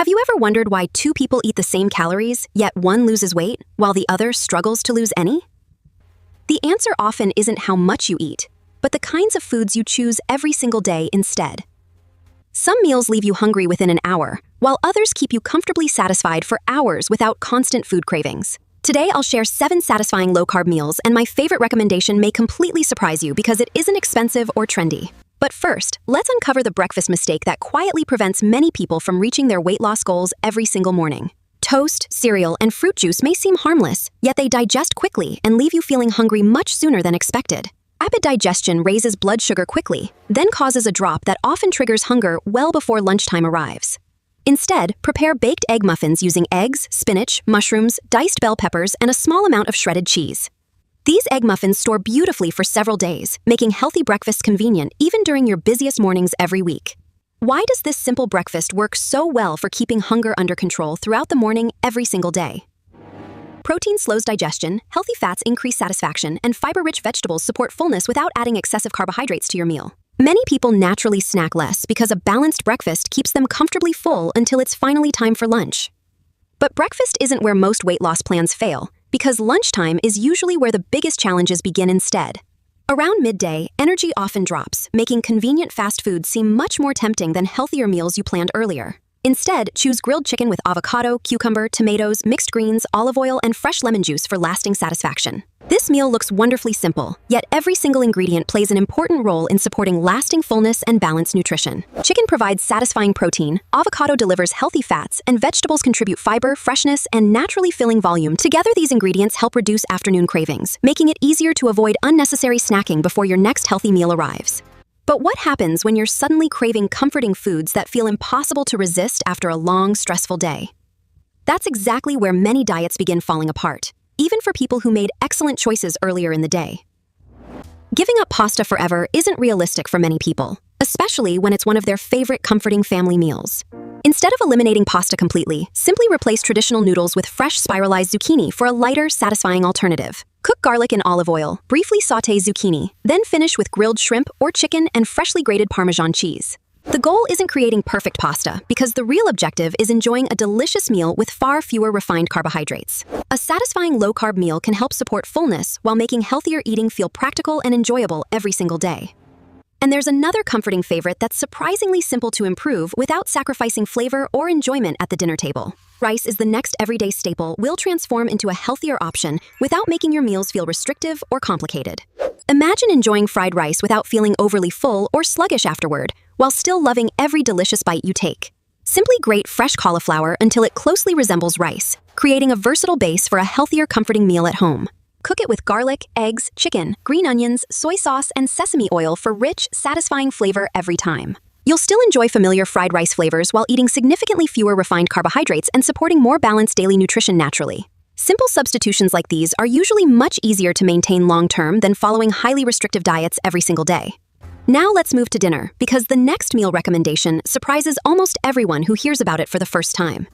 Have you ever wondered why two people eat the same calories, yet one loses weight, while the other struggles to lose any? The answer often isn't how much you eat, but the kinds of foods you choose every single day instead. Some meals leave you hungry within an hour, while others keep you comfortably satisfied for hours without constant food cravings. Today, I'll share 7 satisfying low-carb meals, and my favorite recommendation may completely surprise you because it isn't expensive or trendy. But first, let's uncover the breakfast mistake that quietly prevents many people from reaching their weight loss goals every single morning. Toast, cereal, and fruit juice may seem harmless, yet they digest quickly and leave you feeling hungry much sooner than expected. Rapid digestion raises blood sugar quickly, then causes a drop that often triggers hunger well before lunchtime arrives. Instead, prepare baked egg muffins using eggs, spinach, mushrooms, diced bell peppers, and a small amount of shredded cheese. These egg muffins store beautifully for several days, making healthy breakfasts convenient even during your busiest mornings every week. Why does this simple breakfast work so well for keeping hunger under control throughout the morning every single day? Protein slows digestion, healthy fats increase satisfaction, and fiber-rich vegetables support fullness without adding excessive carbohydrates to your meal. Many people naturally snack less because a balanced breakfast keeps them comfortably full until it's finally time for lunch. But breakfast isn't where most weight loss plans fail, because lunchtime is usually where the biggest challenges begin instead. Around midday, energy often drops, making convenient fast food seem much more tempting than healthier meals you planned earlier. Instead, choose grilled chicken with avocado, cucumber, tomatoes, mixed greens, olive oil, and fresh lemon juice for lasting satisfaction. This meal looks wonderfully simple, yet every single ingredient plays an important role in supporting lasting fullness and balanced nutrition. Chicken provides satisfying protein, avocado delivers healthy fats, and vegetables contribute fiber, freshness, and naturally filling volume. Together, these ingredients help reduce afternoon cravings, making it easier to avoid unnecessary snacking before your next healthy meal arrives. But what happens when you're suddenly craving comforting foods that feel impossible to resist after a long, stressful day? That's exactly where many diets begin falling apart, even for people who made excellent choices earlier in the day. Giving up pasta forever isn't realistic for many people, especially when it's one of their favorite comforting family meals. Instead of eliminating pasta completely, simply replace traditional noodles with fresh spiralized zucchini for a lighter, satisfying alternative. Cook garlic in olive oil, briefly sauté zucchini, then finish with grilled shrimp or chicken and freshly grated Parmesan cheese. The goal isn't creating perfect pasta, because the real objective is enjoying a delicious meal with far fewer refined carbohydrates. A satisfying low-carb meal can help support fullness while making healthier eating feel practical and enjoyable every single day. And there's another comforting favorite that's surprisingly simple to improve without sacrificing flavor or enjoyment at the dinner table. Rice is the next everyday staple will transform into a healthier option without making your meals feel restrictive or complicated. Imagine enjoying fried rice without feeling overly full or sluggish afterward, while still loving every delicious bite you take. Simply grate fresh cauliflower until it closely resembles rice, creating a versatile base for a healthier, comforting meal at home. Cook it with garlic, eggs, chicken, green onions, soy sauce, and sesame oil for rich, satisfying flavor every time. You'll still enjoy familiar fried rice flavors while eating significantly fewer refined carbohydrates and supporting more balanced daily nutrition naturally. Simple substitutions like these are usually much easier to maintain long-term than following highly restrictive diets every single day. Now let's move to dinner, because the next meal recommendation surprises almost everyone who hears about it for the first time.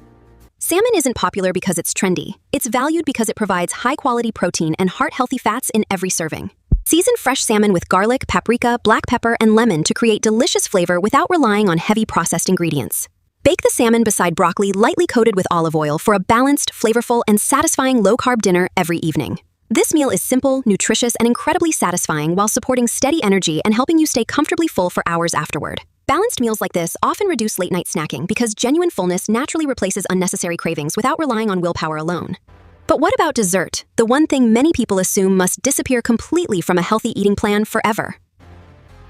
Salmon isn't popular because it's trendy. It's valued because it provides high-quality protein and heart-healthy fats in every serving. Season fresh salmon with garlic, paprika, black pepper, and lemon to create delicious flavor without relying on heavy processed ingredients. Bake the salmon beside broccoli lightly coated with olive oil for a balanced, flavorful, and satisfying low-carb dinner every evening. This meal is simple, nutritious, and incredibly satisfying while supporting steady energy and helping you stay comfortably full for hours afterward. Balanced meals like this often reduce late-night snacking because genuine fullness naturally replaces unnecessary cravings without relying on willpower alone. But what about dessert, the one thing many people assume must disappear completely from a healthy eating plan forever?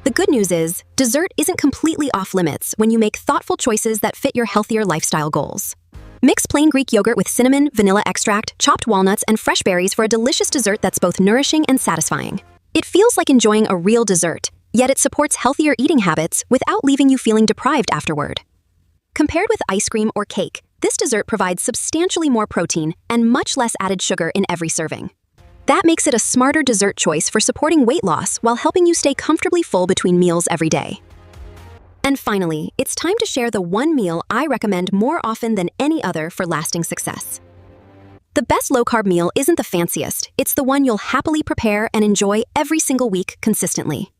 The good news is, dessert isn't completely off-limits when you make thoughtful choices that fit your healthier lifestyle goals. Mix plain Greek yogurt with cinnamon, vanilla extract, chopped walnuts, and fresh berries for a delicious dessert that's both nourishing and satisfying. It feels like enjoying a real dessert, yet it supports healthier eating habits without leaving you feeling deprived afterward. Compared with ice cream or cake, this dessert provides substantially more protein and much less added sugar in every serving. That makes it a smarter dessert choice for supporting weight loss while helping you stay comfortably full between meals every day. And finally, it's time to share the one meal I recommend more often than any other for lasting success. The best low-carb meal isn't the fanciest, it's the one you'll happily prepare and enjoy every single week consistently.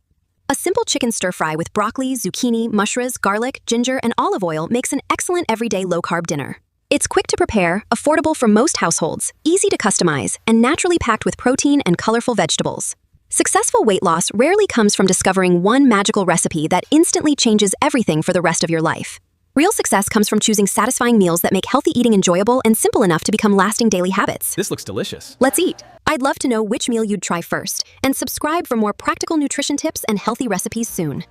A simple chicken stir-fry with broccoli, zucchini, mushrooms, garlic, ginger, and olive oil makes an excellent everyday low-carb dinner. It's quick to prepare, affordable for most households, easy to customize, and naturally packed with protein and colorful vegetables. Successful weight loss rarely comes from discovering one magical recipe that instantly changes everything for the rest of your life. Real success comes from choosing satisfying meals that make healthy eating enjoyable and simple enough to become lasting daily habits. This looks delicious. Let's eat. I'd love to know which meal you'd try first, and subscribe for more practical nutrition tips and healthy recipes soon.